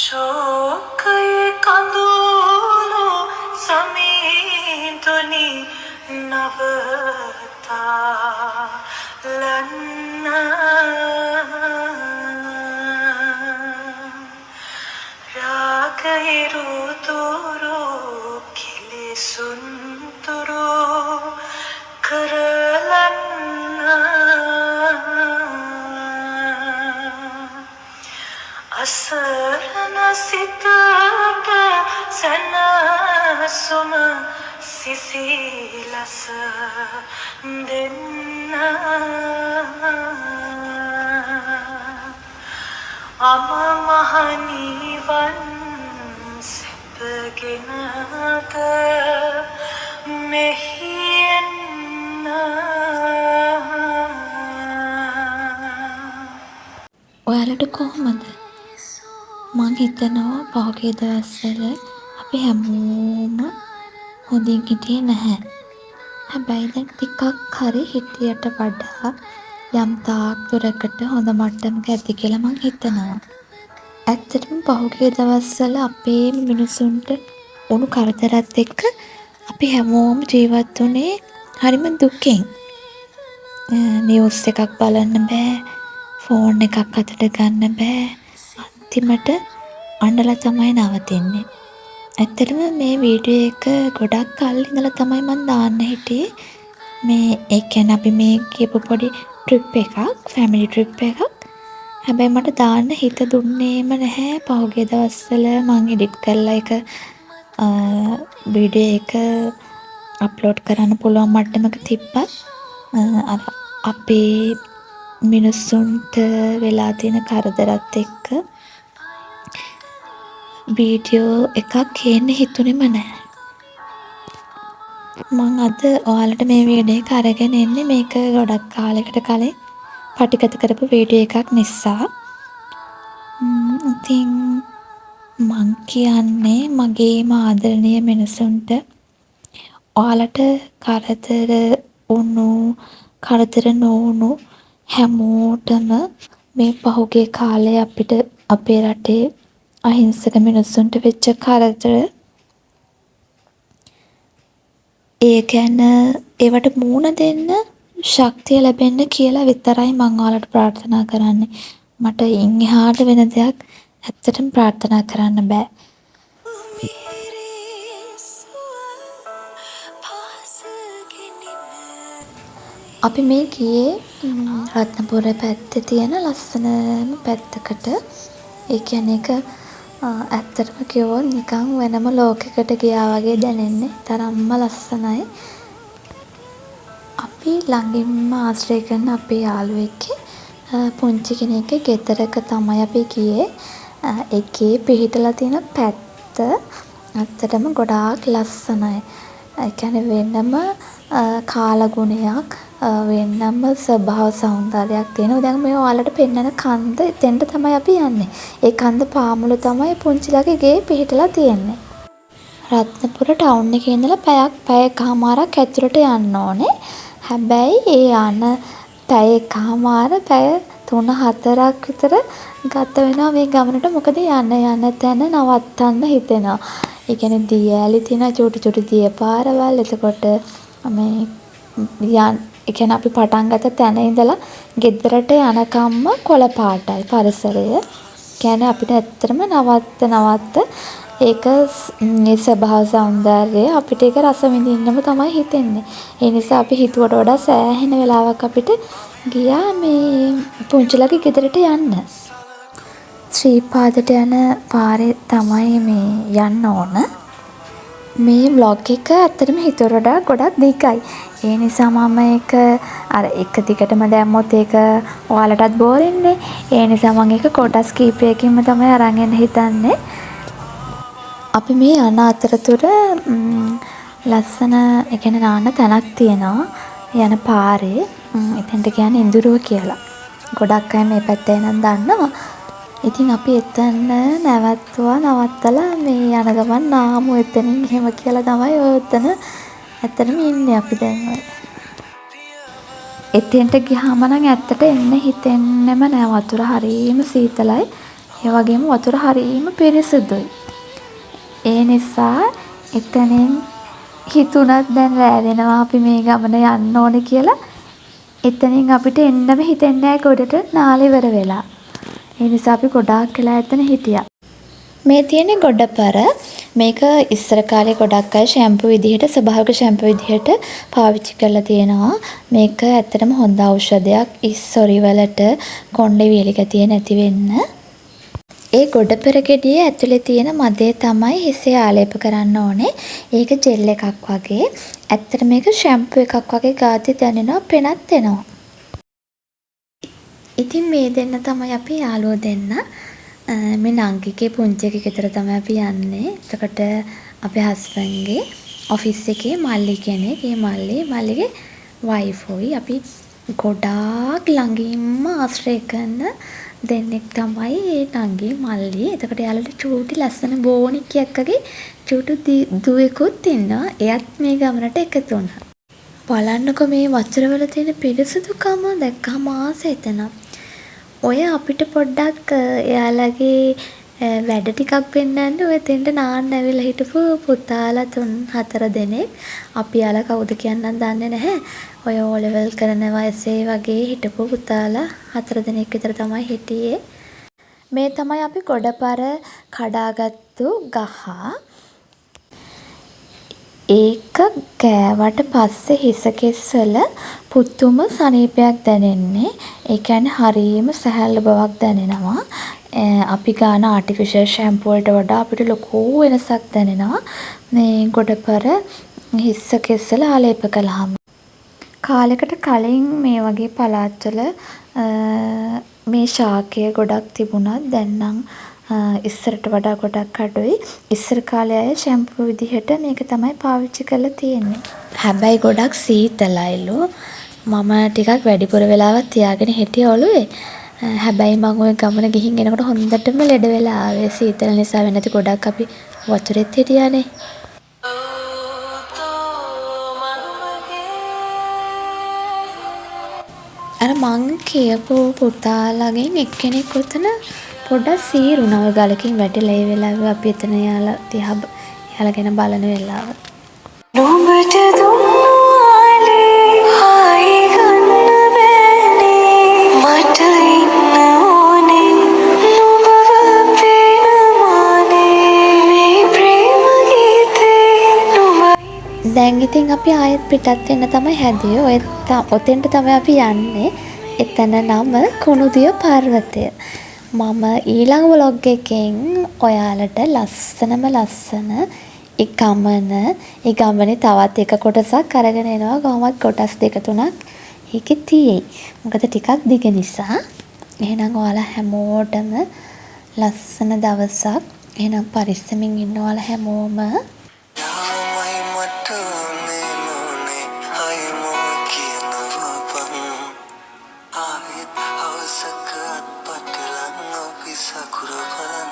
ශෝකයේ කඳුළු සමීතුනි නවතාලන්න රාගයේ රුතුරු කිලිසුන්තුරු කරලන්න අසරණ සිතට සැනසුම සිසිලස දෙන්න අම මහ නිවන් සැපගෙනද මෙහි එන්න. ඔයාලට කොහොමද? මං හිතනවා පහුගිය දවස්වල අපි හැමෝම හොඳින් හිටියේ නැහැ. හැබැයි දැන් ටිකක් හරි හිටියට වඩා යම් තාක් දුරකට හොඳ මට්ටමක ඇති කියලා මං හිතනවා. ඇත්තටම පහුගිය දවස්වල අපේ මිනිසුන්ට වුණු කරදරත් එක්ක අපි හැමෝම ජීවත් වුණේ හරිම දුකෙන්. නිවුස් එකක් බලන්න බෑ, ෆෝන් එකක් අතට ගන්න බෑ. අන්තිමට අඬලා තමයි නවතින්නේ. ඇත්තටම මේ වීඩියෝ එක ගොඩක් කල් ඉඳලා තමයි මම දාන්න හිටියේ. මේ ඒ කියන්නේ අපි මේ කියපු පොඩි ට්‍රිප් එකක්, ෆැමිලි ට්‍රිප් එකක්. හැබැයි මට දාන්න හිත දුන්නේම නැහැ. පහුගිය දවස්වල මම එඩිට් කරලා එක වීඩියෝ එක අප්ලෝඩ් කරන්න පුළුවන් මට්ටමක තිබ්බත් අර අපේ මිනිස්සුන්ට වෙලා තියෙන කරදරත් එක්ක වීඩියෝ එකක් ගේන්න හිතුනේම නැහැ. මම අද ඔයාලට මේ වීඩියෝ එක අරගෙන එන්නේ මේක ගොඩක් කාලයකට කලින් පටිගත කරපු වීඩියෝ එකක් නිසා. ඉතින් මං කියන්නේ මගේම ආදරණීය මිනිසුන්ට ඔයාලට කරදර වුණු කරදර නොවුණු හැමෝටම මේ පහුගිය කාලේ අපිට අපේ රටේ අහිංසක මිනිස්සුන්ට වෙච්ච කරදර ඒ ගැන ඒවට මුහුණ දෙන්න ශක්තිය ලැබෙන්න කියලා විතරයි මම ඔයාලට ප්‍රාර්ථනා කරන්නේ. මට ඉන් එහාට වෙන දෙයක් ඇත්තටම ප්‍රාර්ථනා කරන්න බෑ. අපි මේ ගියේ රත්නපුර පැත්තේ තියෙන ලස්සනම පැත්තකට. ඒ කියන්නේ ඒක ඇත්තටම කිව්වොත් නිකන් වෙනම ලෝකයකට ගියා වගේ දැනෙන්නේ. තරම්ම ලස්සනයි. අපි ළඟින්ම ආශ්‍රය කරන අපේ යාළුවෙක්ගේ පුංචි කෙනෙක්ගේ ගෙදරක තමයි අපි ගියේ. ඒකේ පිහිටලා තියෙන පැත්ත ඇත්තටම ගොඩාක් ලස්සනයි. ඒ කියන්නේ වෙනම කාලගුණයක් වෙනම ස්වභාව සෞන්දර්යයක් තියෙනවා. දැන් මේ ඔයාලට පෙන්වන කන්ද එතෙන්ට තමයි අපි යන්නේ. ඒ කන්ද පාමුල තමයි පුංචිලගේ ගේ පිහිටලා තියෙන්නේ. රත්නපුර ටවුන් එකේ ඉඳලා පැයකමාරක් ඇතුළට යන්න ඕනේ. හැබැයි ඒ යන පැය 3-4ක් විතර ගත වෙනවා මේ ගමනට. මොකද යන තැන නවත්තන්න හිතෙනවා. ඒ කියන්නේ දියඇලි තියෙන චුටි දිය පාරවල්. එතකොට මේ ඒ කියන්නේ අපි පටන් ගත්ත තැන ඉඳලා ගෙදරට යනකම්ම කොළ පාටයි පරිසරය. කියන්නේ අපිට ඇත්තටම නවත්ත ඒක මේ ස්වභාව සෞන්දර්යය අපිට ඒක රස විඳින්නම තමයි හිතෙන්නේ. ඒ නිසා අපි හිතුවට වඩා සෑහෙන වෙලාවක් අපිට ගියා මේ පුංචිලගේ ගෙදරට යන්න. ශ්‍රීපාදට යන පාරේ තමයි මේ යන්න ඕන. මේ vlog එක ඇත්තටම හිතුවට වඩා ගොඩක් දිගයි. ඒ නිසා මම ඒක අර එක දිගටම දැම්මොත් ඒක ඔයාලටත් බෝරින්නේ. ඒ නිසා මම ඒක කොටස් කීපයකින්ම තමයි අරන් එන්න හිතන්නේ. අපි මේ යන අතරතුර ලස්සන ඒ කියන්නේ නාන්න තැනක් තියෙනවා යන පාරේ. එතෙන්ට කියන්නේ ඉඳුරුව කියලා. ගොඩක් අය මේ පැත්තේ නම් දන්නවා. ඉතින් අපි එතන නවත්තලා මේ යන ගමන් නාමු එතනින් එහෙම කියලා තමයි ඔය එතන ඇත්තටම ඉන්නේ අපි දැන් ඔය. එතෙන්ට ගියාම නම් ඇත්තට එන්න හිතෙන්නෙම නෑ. වතුර හරියම සීතලයි. ඒ වගේම වතුර හරිම පිරිසිදුයි. ඒ නිසා එතනින් හිතුණත් දැන් රෑ වෙනවා අපි මේ ගමන යන්න ඕනේ කියලා එතනින් අපිට එන්නම හිතෙන්නේ නැහැ ගොඩට නාල ඉවර වෙලා. ඒ නිසා අපි ගොඩාක් වෙලා එතන හිටියා. මේ තියෙන්නේ ගොඩපර. මේක ඉස්සර කාලේ ගොඩක් අය ෂැම්පු විදිහට ස්වභාවික ෂැම්පු විදිහට පාවිච්චි කරලා තියෙනවා. මේක ඇත්තටම හොඳ ඖෂධයක්. ඉස්සොරි වලට කොණ්ඩේ වියලි ගතිය නැති වෙන්න. ඒ ගොඩපර ගෙඩියේ ඇතුලේ තියෙන මදේ තමයි හිසේ ආලේප කරන්න ඕනේ. ඒක ජෙල් එකක් වගේ. ඇත්තට මේක ෂැම්පු එකක් වගේ ගාති දැනෙනවා, පෙනත් එනවා. ඉතින් මේ දෙන්න තමයි අපි යාළුවෝ දෙන්න. මේ නංගිගේ පුංචි එකේ ගෙදර තමයි අපි යන්නේ. එතකොට අපේ හස්බන්ඩ්ගේ ඔෆිස් එකේ මල්ලි කෙනෙක්. ඒ මල්ලිගේ වයිෆුයි. අපි ගොඩාක් ළඟින්ම ආශ්‍රය කරන දෙන්නෙක් තමයි ඒ නංගි මල්ලි. එතකොට යාළුවට චූටි ලස්සන බෝනික්යක් වගේ චූටි දුවෙකුත් ඉන්නවා. එයත් මේ ගමනට එකතු වුණා. බලන්නකො මේ වචරවල තියෙන පිරිසිදුකම දැක්කම ආසයි එතන. ඔය අපිට පොඩ්ඩක් එයාලගේ වැඩ ටිකක් පෙන්නන්න ඔය තෙන්ට නාන්න ඇවිල්ලා හිටපු පුතාලා 3-4 දෙනෙක්. අපි යාලා කවුද කියන්නත් දන්නේ නැහැ. ඔය O level කරන වයසේ වගේ හිටපු පුතාලා 4 දෙනෙක් විතර තමයි හිටියේ. මේ තමයි අපි ගොඩපර කඩාගත්තු ගහ. ඒක ගෑවට පස්සේ හිස කෙස්වල පුදුම සනීපයක් දැනෙන්නේ. ඒ කියන්නේ හරියම සැහැල්ලු බවක් දැනෙනවා. අපි ගාන ආටිෆිෂල් ෂැම්පු වලට වඩා අපිට ලොකු වෙනසක් දැනෙනවා. මේ ගොඩපර හිස කෙස්වල ආලේප කළාම. කාලයකට කලින් මේ වගේ පළාත්වල මේ ශාකය ගොඩක් තිබුණත් දැන් නම් ඉස්සරට වඩා ගොඩක් අඩුයි. ඉස්සර කාලේ අය ෂැම්පු විදිහට මේක තමයි පාවිච්චි කරලා තියෙන්නේ. හැබැයි ගොඩක් සීතලයිලු. මම ටිකක් වැඩිපුර වෙලාවක් තියාගෙන හිටියේ ඔළුවේ. හැබැයි මම ওই ගමන ගිහින් එනකොට හොඳටම ලෙඩ වෙලා ආවේ. සීතල නිසා වෙන්නේ නැති ගොඩක් අපි වතුරෙත් හිටියානේ. අර මං කියපු පුතාලගෙන් එක්කෙනෙක් උතන පොඩ්ඩක් සීරුණා. ඔය ගලකින් වැටිලා ඒ වෙලාවේ අපි එතන යාලා දිහා යාලා ගැන බලන වෙලාව. නුඹට දුන්නාලේ හායි ගන්න බෑනේ මට ඉන්න ඕනේ නුඹව පේනවානේ මේ ප්‍රේම ගීතේ නුඹ. දැන් ඉතින් අපි ආයෙත් පිටත් වෙන්න තමයි හැදුවේ. ඔතෙන්ට තමයි අපි යන්නේ. එතන නම කුණුදිය පර්වතය. මම ඊළඟ ව්ලොග් එකෙන් ඔයාලට ලස්සන ඒ ගමනේ තවත් එක කොටසක් අරගෙන එනවා. කොහොමත් කොටස් 2-3ක් ඒකේ තියෙයි. මොකද ටිකක් දිග නිසා. එහෙනම් ඔයාලා හැමෝටම ලස්සන දවසක්. එහෙනම් පරිස්සමින් ඉන්න ඔයාලා හැමෝම. Sakura Paran